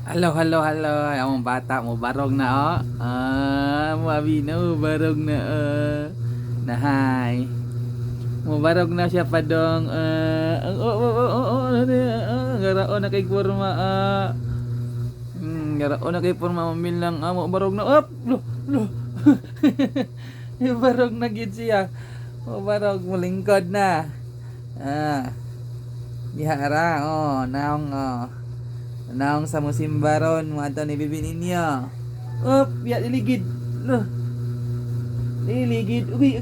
Halo, halo, halo. Ang bata mo barog na oh. Mabi na mo barog na Nahay. Mo barog na siya pa dong. Garaon na kay kurma garaon na kay kurma mamilang mo barog na. Lo, lo. Barog na gid siya. Mo barog mo lingkod na. Dihara naong naong sa musimba ron mo ato ni bibi ninyo. Ya diligid. Loh. Diligid. Uy.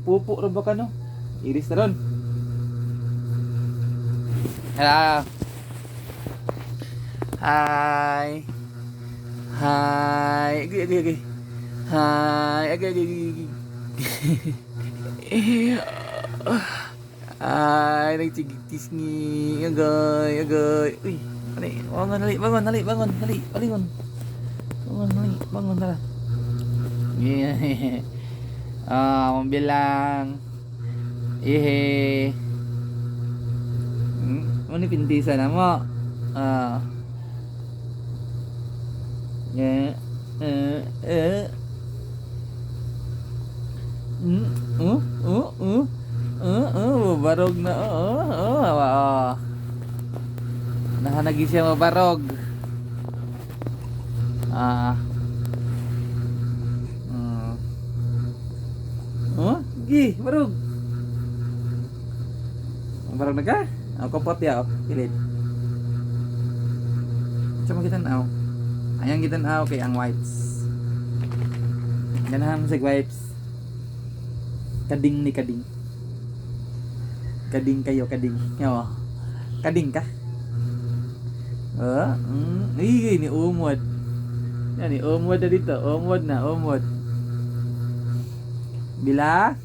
Pupo ra ba ka no? Iris na ron. Hello. Hi. Hi. Uy. Hi. Ay, nagtigis ni. Agay. Uy. Bangun, dali. Palingon. Bangun, tara. Yeah. Membilang. Ini pintisan mo. Yeah. Barog na. Nahanagi siya mabarog. Barog. Barog na ka? Kopot ya, pilit. Coba kita naw. Ayang kita naw kay ang wipes. Ganahan sa wipes. Kading ni kading. Kading kayo, kading. Yo. Kading ka? Ini umod. Yan, umod na dito. Umod. Bila?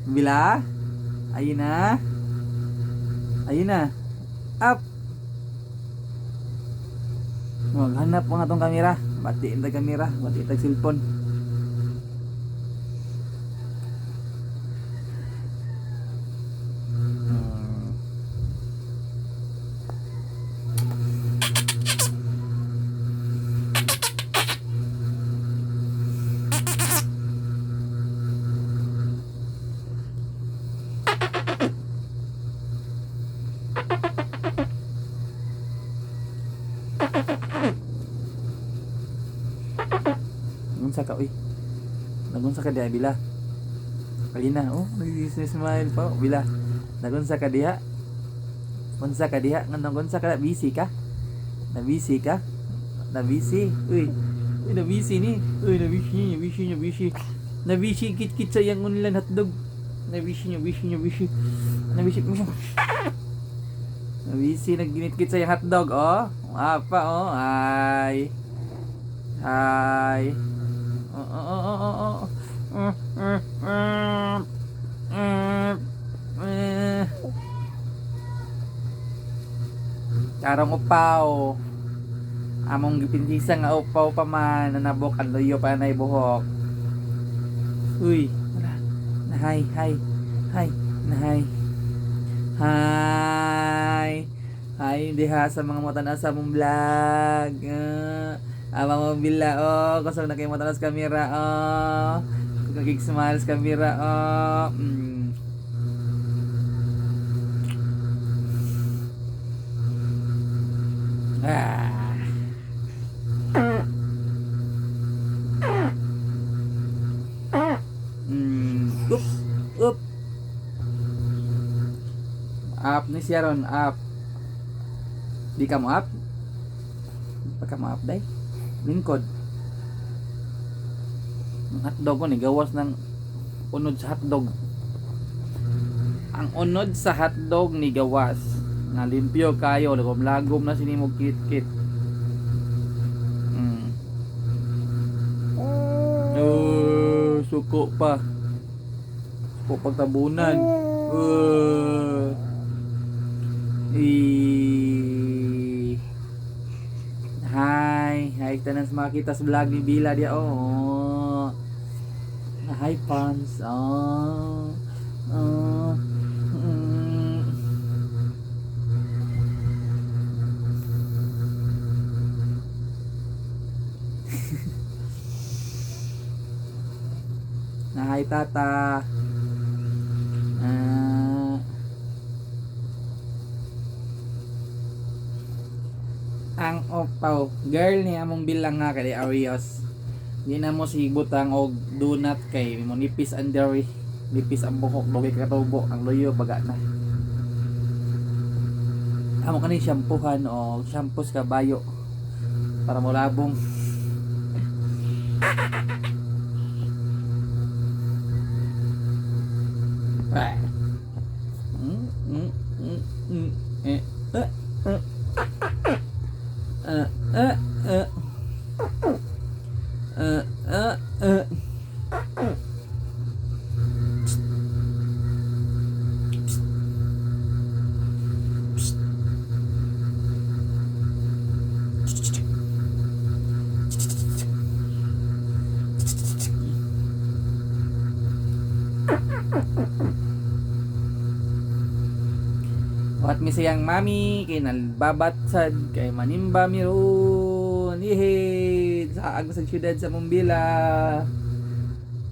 Bila? Ayun na. Up. Maghanap mo nga tong kamera. Batiin tag kamera. Batiin tag cellphone. Nagunsa ka, uy. Nagunsa ka diha, bila. Kalina, nag-smile pa, bila. Nagunsa ka diha. Unsa ka diha? Nagunsa ka, busy ka? Na-busy ka? Na-busy? Uy, na-busy ni. Uy, na-busy. Na-busy, kit-kit sa yung unilan hotdog. Na-busy. Na-busy, nag-ginit-kit sa yung hotdog, Apa, Ay. Karong upaw. Among gipintisan nga upaw pa man nanabok ang luyo pa na buhok. Uy, wala. Nahay. Hi diha sa mga matanas sa mong vlog. Amang mobila kasama na kayo matanas kamera kagig smiles kamera Up. Up ni siya ron, up. Di ka mo up? Pagka mo up day? Lingkod. Ang hotdog ko ni gawas ng unod sa hotdog. Ang unod sa hotdog ni gawas. Nga limpyo kayo, lagom na sinimog kit-kit. Suko pa. Suko pagtabunan. Hi tanan sa mga kita sa vlog ni Bila dia. Hi fans. tata. Ang opaw girl ni among bilang nga kay Arios. Di na mo si butang og donut kay mo nipis ang dairy. Nipis ang buhok, dugay katubo, ang loyo baga na. Amo kaning shampoohan o shampoos kabayo para mo labong. Wat mi siyang mami kay nalbabatsad kay manimba mi ron ihid sa ag sa syudad sa Mumbila.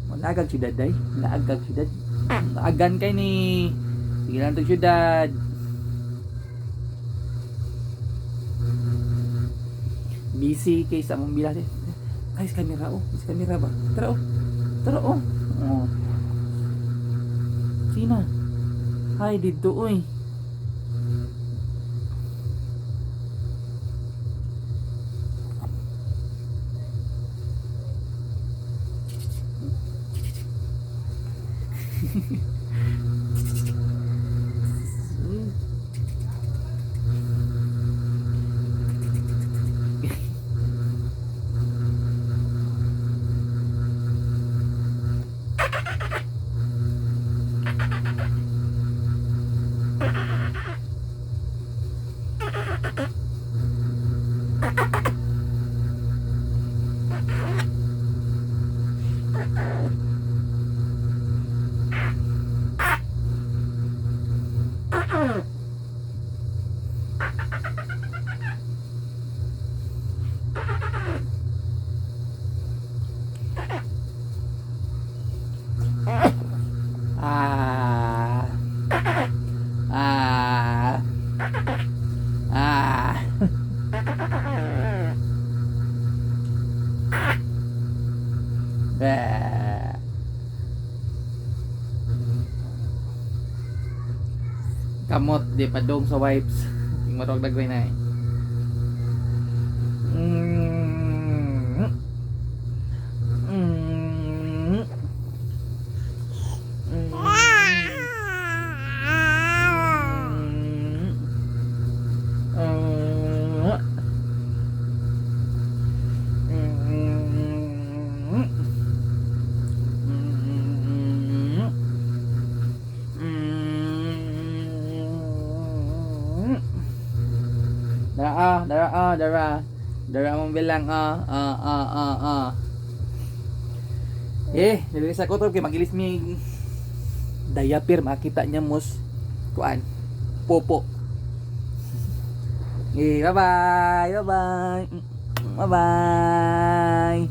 Managag syudad day, naagag syudad. Naagan kay ni sige lang tong syudad. Busy kay sa Mumbila de. Ay, sa kamera oh, sa kamera ba? Tara oh. Tara oh. Oh. Sina? Hi dito oy. Kamot di padong sa wipes yung matog dagway na Dara mong bilang nilagay sa kotor kay magilis mi diaper makita niya mos kuan popo. Bye bye.